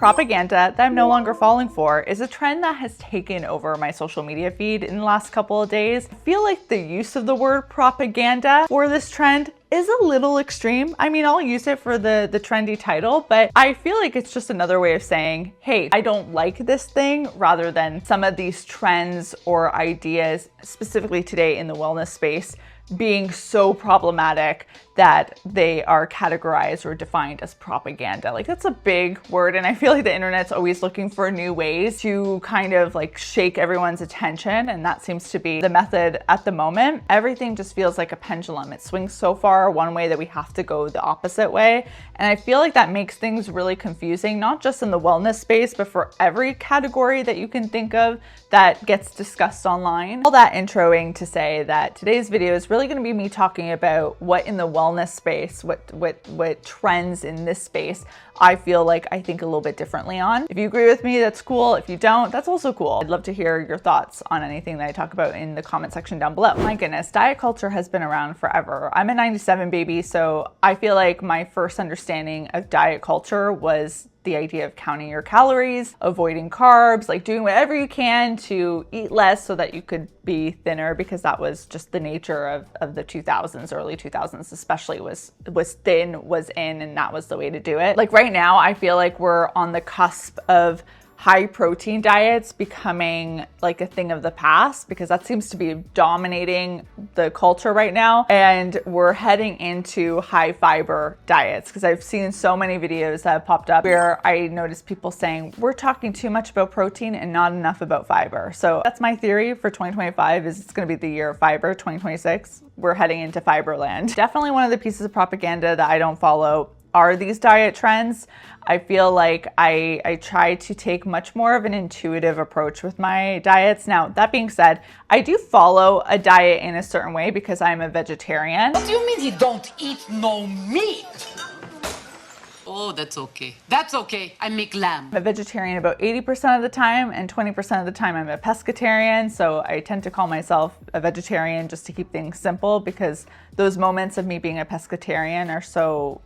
Propaganda that I'm no longer falling for is a trend that has taken over my social media feed in the last couple of days. I feel like the use of the word propaganda for this trend is a little extreme. I mean, I'll use it for the trendy title, but I feel like it's just another way of saying, hey, I don't like this thing, rather than some of these trends or ideas, specifically today in the wellness space, being so problematic that they are categorized or defined as propaganda. Like, that's a big word, and I feel like the internet's always looking for new ways to kind of like shake everyone's attention, and that seems to be the method at the moment. Everything just feels like a pendulum. It swings so far one way that we have to go the opposite way, and I feel like that makes things really confusing, not just in the wellness space, but for every category that you can think of that gets discussed online. All that introing to say that today's video is really going to be me talking about what in the wellness space, what trends in this space I feel like I think a little bit differently on. If you agree with me, that's cool. If you don't, that's also cool. I'd love to hear your thoughts on anything that I talk about in the comment section down below. My goodness, diet culture has been around forever. I'm a 97 baby, so I feel like my first understanding of diet culture was the idea of counting your calories, avoiding carbs, like doing whatever you can to eat less so that you could be thinner, because that was just the nature of the 2000s, early 2000s especially, was thin, was in, and that was the way to do it. Like right now, I feel like we're on the cusp of high protein diets becoming like a thing of the past, because that seems to be dominating the culture right now. And we're heading into high fiber diets, because I've seen so many videos that have popped up where I notice people saying we're talking too much about protein and not enough about fiber. So that's my theory for 2025, is it's going to be the year of fiber. 2026, we're heading into fiber land. Definitely one of the pieces of propaganda that I don't follow are these diet trends. I feel like I try to take much more of an intuitive approach with my diets. Now, that being said, I do follow a diet in a certain way because I'm a vegetarian. What do you mean you don't eat no meat? Oh, that's okay. That's okay. I make lamb. I'm a vegetarian about 80% of the time, and 20% of the time I'm a pescatarian. So I tend to call myself a vegetarian just to keep things simple, because those moments of me being a pescatarian are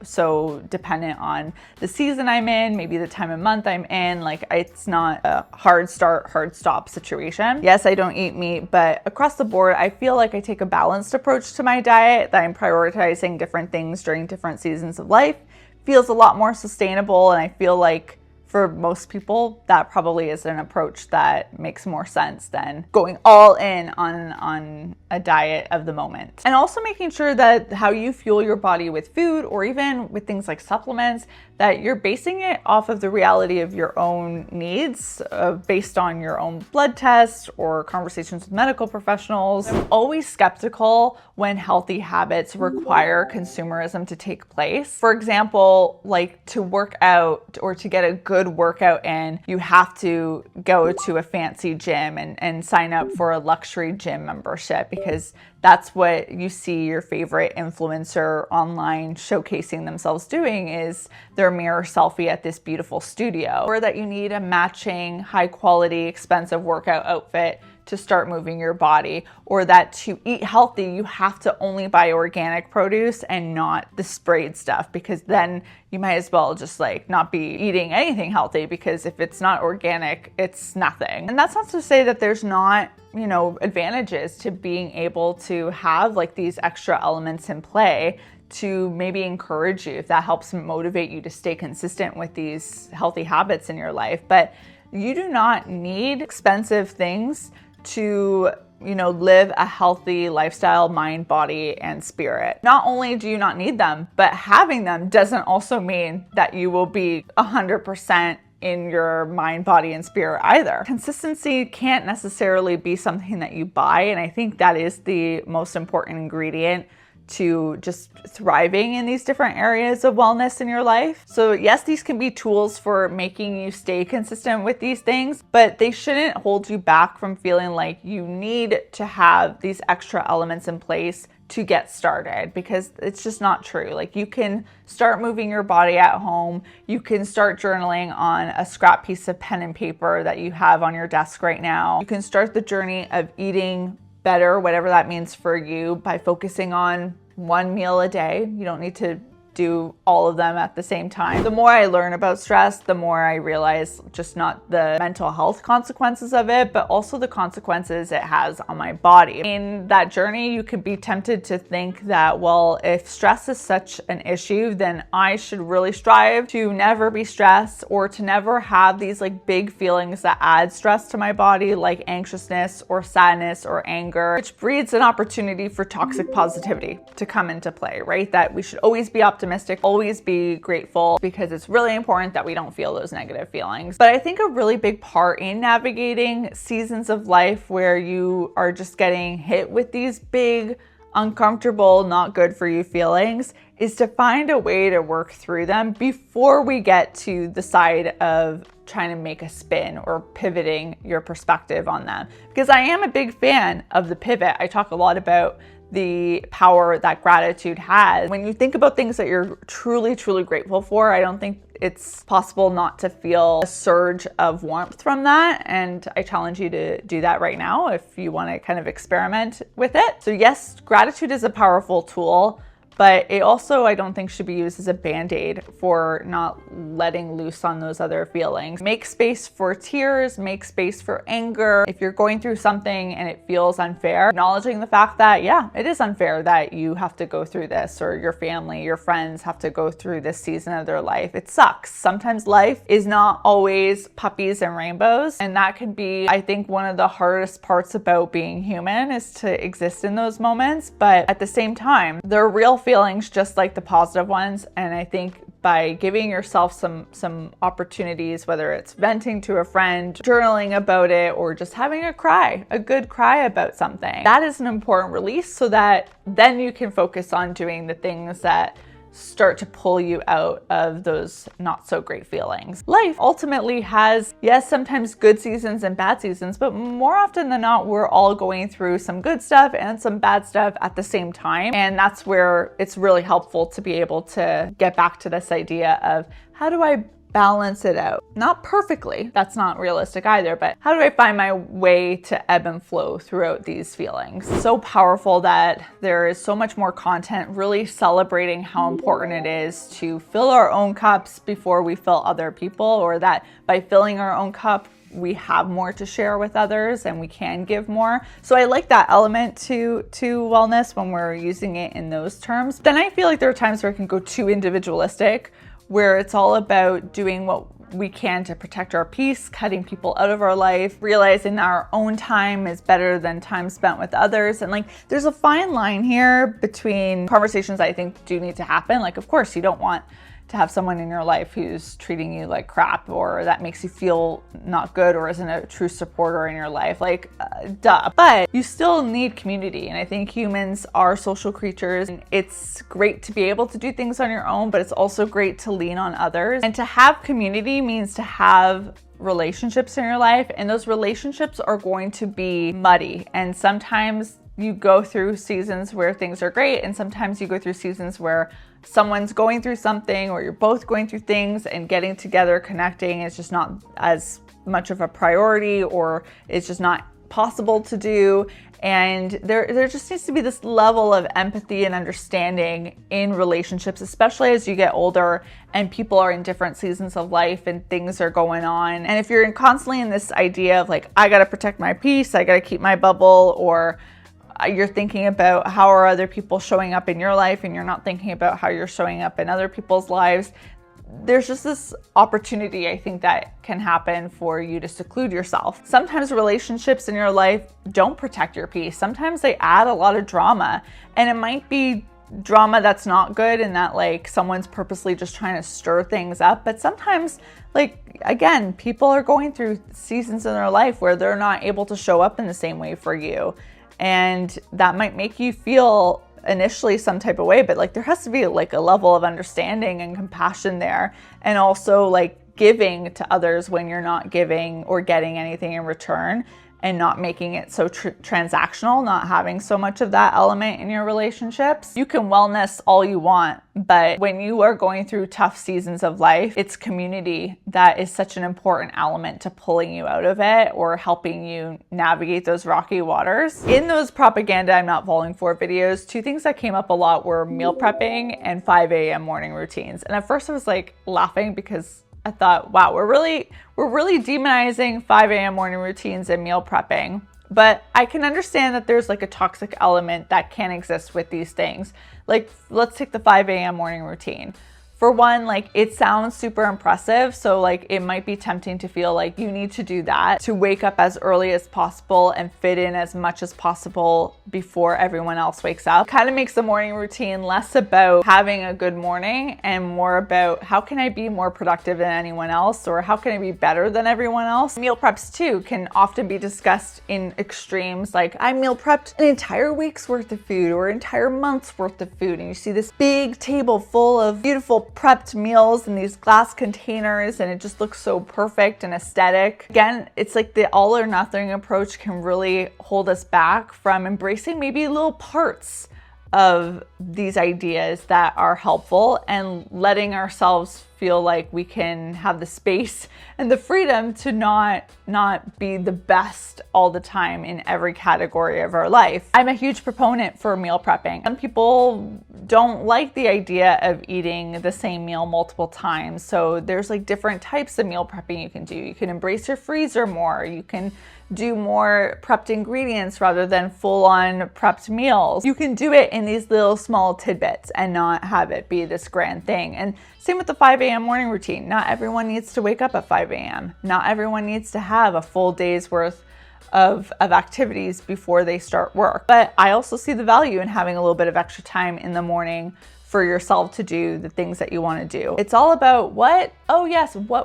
so dependent on the season I'm in, maybe the time of month I'm in. Like, it's not a hard start, hard stop situation. Yes, I don't eat meat, but across the board, I feel like I take a balanced approach to my diet, that I'm prioritizing different things during different seasons of life. Feels a lot more sustainable, and I feel like for most people that probably is an approach that makes more sense than going all in on a diet of the moment. And also making sure that how you fuel your body with food, or even with things like supplements, that you're basing it off of the reality of your own needs, based on your own blood tests or conversations with medical professionals. I'm always skeptical when healthy habits require consumerism to take place. For example, like to work out or to get a good workout in, you have to go to a fancy gym and sign up for a luxury gym membership, because that's what you see your favorite influencer online showcasing themselves doing, is their mirror selfie at this beautiful studio. Or that you need a matching high quality expensive workout outfit to start moving your body, or that to eat healthy you have to only buy organic produce and not the sprayed stuff, because then you might as well just like not be eating anything healthy, because if it's not organic, it's nothing. And that's not to say that there's not, you know, advantages to being able to have like these extra elements in play to maybe encourage you, if that helps motivate you to stay consistent with these healthy habits in your life. But you do not need expensive things to, you know, live a healthy lifestyle, mind, body, and spirit. Not only do you not need them, but having them doesn't also mean that you will be 100% in your mind, body, and spirit either. Consistency can't necessarily be something that you buy, and I think that is the most important ingredient to just thriving in these different areas of wellness in your life. So yes, these can be tools for making you stay consistent with these things, but they shouldn't hold you back from feeling like you need to have these extra elements in place to get started, because it's just not true. Like, you can start moving your body at home. You can start journaling on a scrap piece of pen and paper that you have on your desk right now. You can start the journey of eating better, whatever that means for you, by focusing on one meal a day. You don't need to do all of them at the same time. The more I learn about stress, the more I realize just not the mental health consequences of it, but also the consequences it has on my body. In that journey, you could be tempted to think that, well, if stress is such an issue, then I should really strive to never be stressed or to never have these like big feelings that add stress to my body, like anxiousness or sadness or anger, which breeds an opportunity for toxic positivity to come into play, right? That we should always be optimistic, always be grateful, because it's really important that we don't feel those negative feelings. But I think a really big part in navigating seasons of life where you are just getting hit with these big, uncomfortable, not good for you feelings is to find a way to work through them before we get to the side of trying to make a spin or pivoting your perspective on them. Because I am a big fan of the pivot. I talk a lot about the power that gratitude has. When you think about things that you're truly, truly grateful for, I don't think it's possible not to feel a surge of warmth from that. And I challenge you to do that right now if you want to kind of experiment with it. So yes, gratitude is a powerful tool, but it also, I don't think, should be used as a band-aid for not letting loose on those other feelings. Make space for tears, make space for anger. If you're going through something and it feels unfair, acknowledging the fact that, yeah, it is unfair that you have to go through this, or your family, your friends have to go through this season of their life. It sucks. Sometimes life is not always puppies and rainbows, and that can be, I think, one of the hardest parts about being human is to exist in those moments. But at the same time, they're real feelings just like the positive ones. And I think by giving yourself some opportunities, whether it's venting to a friend, journaling about it, or just having a good cry about something, that is an important release so that then you can focus on doing the things that start to pull you out of those not so great feelings. Life ultimately has, yes, sometimes good seasons and bad seasons, but more often than not, we're all going through some good stuff and some bad stuff at the same time. And that's where it's really helpful to be able to get back to this idea of, how do I balance it out? Not perfectly, that's not realistic either, but how do I find my way to ebb and flow throughout these feelings? So powerful that there is so much more content really celebrating how important it is to fill our own cups before we fill other people, or that by filling our own cup, we have more to share with others and we can give more. So I like that element to wellness when we're using it in those terms. Then I feel like there are times where it can go too individualistic, where it's all about doing what we can to protect our peace, cutting people out of our life, realizing that our own time is better than time spent with others. And like, there's a fine line here between conversations I think do need to happen. Like, of course, you don't want to have someone in your life who's treating you like crap, or that makes you feel not good, or isn't a true supporter in your life. Like, duh. But you still need community. And I think humans are social creatures. And it's great to be able to do things on your own, but it's also great to lean on others. And to have community means to have relationships in your life. And those relationships are going to be muddy. And sometimes you go through seasons where things are great, and sometimes you go through seasons where someone's going through something, or you're both going through things, and getting together, connecting is just not as much of a priority, or it's just not possible to do. And there just needs to be this level of empathy and understanding in relationships, especially as you get older and people are in different seasons of life and things are going on. And if you're constantly in this idea of like, I gotta protect my peace, I gotta keep my bubble, or you're thinking about how are other people showing up in your life, and you're not thinking about how you're showing up in other people's lives, there's just this opportunity, I think, that can happen for you to seclude yourself. Sometimes relationships in your life don't protect your peace. Sometimes they add a lot of drama, and it might be drama that's not good, and that like someone's purposely just trying to stir things up. But sometimes, like, again, people are going through seasons in their life where they're not able to show up in the same way for you. And that might make you feel initially some type of way, but like there has to be like a level of understanding and compassion there, and also like giving to others when you're not giving or getting anything in return, and not making it so transactional, not having so much of that element in your relationships. You can wellness all you want, but when you are going through tough seasons of life, it's community that is such an important element to pulling you out of it or helping you navigate those rocky waters. In those propaganda I'm not falling for videos, two things that came up a lot were meal prepping and 5 a.m. morning routines. And at first I was like laughing because I thought, wow, we're really demonizing 5 a.m. morning routines and meal prepping. But I can understand that there's like a toxic element that can exist with these things. Like, let's take the 5 a.m. morning routine. For one, like, it sounds super impressive. So like, it might be tempting to feel like you need to do that to wake up as early as possible and fit in as much as possible before everyone else wakes up. Kind of makes the morning routine less about having a good morning and more about how can I be more productive than anyone else, or how can I be better than everyone else. Meal preps too can often be discussed in extremes, like I meal prepped an entire week's worth of food or entire month's worth of food, and you see this big table full of beautiful prepped meals in these glass containers, and it just looks so perfect and aesthetic. Again, it's like the all or nothing approach can really hold us back from embracing maybe little parts of these ideas that are helpful and letting ourselves feel like we can have the space and the freedom to not be the best all the time in every category of our life. I'm a huge proponent for meal prepping. Some people don't like the idea of eating the same meal multiple times. So there's like different types of meal prepping you can do. You can embrace your freezer more. You can do more prepped ingredients rather than full-on prepped meals. You can do it in these little small tidbits and not have it be this grand thing. And same with the 5 a.m. morning routine. Not everyone needs to wake up at 5 a.m. Not everyone needs to have a full day's worth of activities before they start work. But I also see the value in having a little bit of extra time in the morning for yourself to do the things that you want to do. It's all about what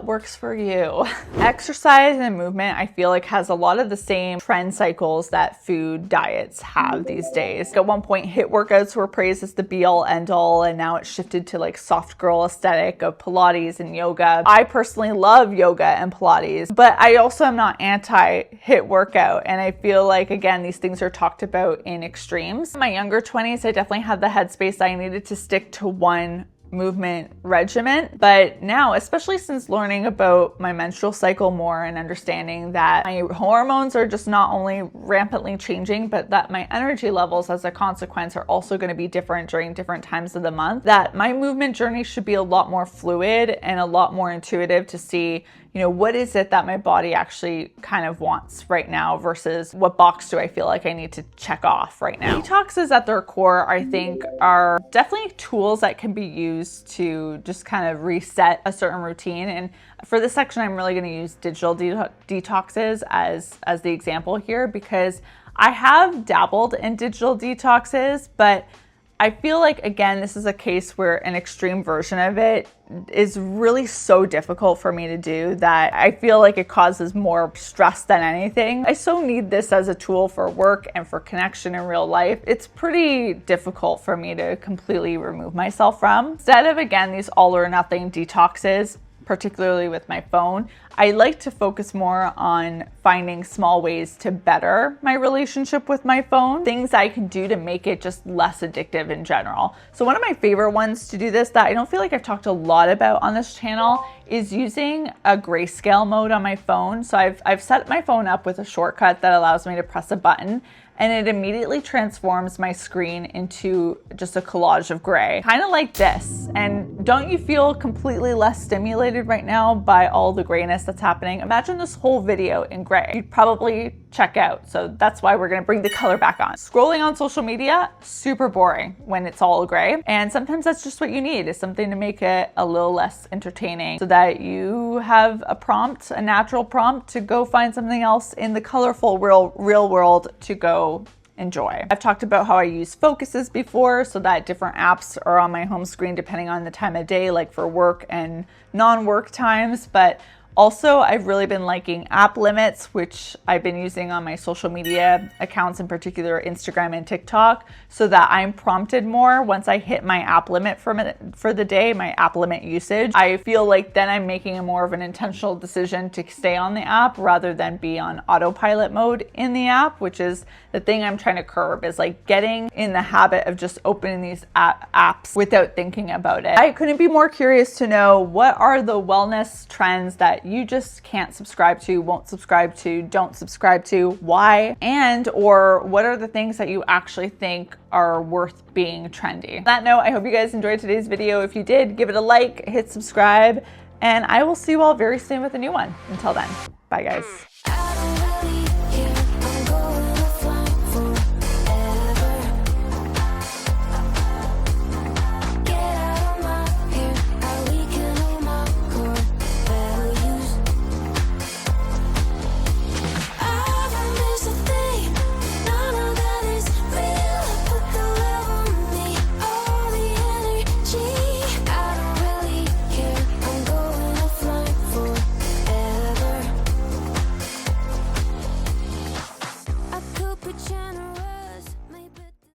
works for you. Exercise and movement, I feel like, has a lot of the same trend cycles that food diets have these days. At one point, HIIT workouts were praised as the be all end all, and now it's shifted to like soft girl aesthetic of Pilates and yoga. I personally love yoga and Pilates, but I also am not anti HIIT workout. And I feel like, again, these things are talked about in extremes. In my younger 20s, I definitely had the headspace I needed to stick to one movement regimen. But now, especially since learning about my menstrual cycle more and understanding that my hormones are just not only rampantly changing, but that my energy levels as a consequence are also going to be different during different times of the month, that my movement journey should be a lot more fluid and a lot more intuitive to see, you know, what is it that my body actually kind of wants right now versus what box do I feel like I need to check off right now. Detoxes at their core, I think, are definitely tools that can be used to just kind of reset a certain routine. And for this section, I'm really going to use digital detoxes as the example here, because I have dabbled in digital detoxes, but I feel like, again, this is a case where an extreme version of it is really so difficult for me to do that I feel like it causes more stress than anything. I so need this as a tool for work and for connection in real life. It's pretty difficult for me to completely remove myself from. Instead of, again, these all or nothing detoxes, particularly with my phone, I like to focus more on finding small ways to better my relationship with my phone, things I can do to make it just less addictive in general. So one of my favorite ones to do this that I don't feel like I've talked a lot about on this channel is using a grayscale mode on my phone. So I've set my phone up with a shortcut that allows me to press a button, and it immediately transforms my screen into just a collage of gray, kind of like this. And don't you feel completely less stimulated right now by all the grayness that's happening? Imagine this whole video in gray. You'd probably check out. So that's why we're gonna bring the color back on. Scrolling on social media, super boring when it's all gray. And sometimes that's just what you need, is something to make it a little less entertaining so that you have a prompt, a natural prompt to go find something else in the colorful real world to go enjoy. I've talked about how I use focuses before so that different apps are on my home screen depending on the time of day, like for work and non-work times, but Also, I've really been liking app limits, which I've been using on my social media accounts, in particular Instagram and TikTok, so that I'm prompted more once I hit my app limit for the day, my app limit usage. I feel like then I'm making a more of an intentional decision to stay on the app rather than be on autopilot mode in the app, which is the thing I'm trying to curb, is like getting in the habit of just opening these apps without thinking about it. I couldn't be more curious to know, what are the wellness trends that you just can't subscribe to, won't subscribe to, don't subscribe to, why, and or what are the things that you actually think are worth being trendy. On that note, I hope you guys enjoyed today's video. If you did, give it a like, hit subscribe, and I will see you all very soon with a new one. Until then, bye guys.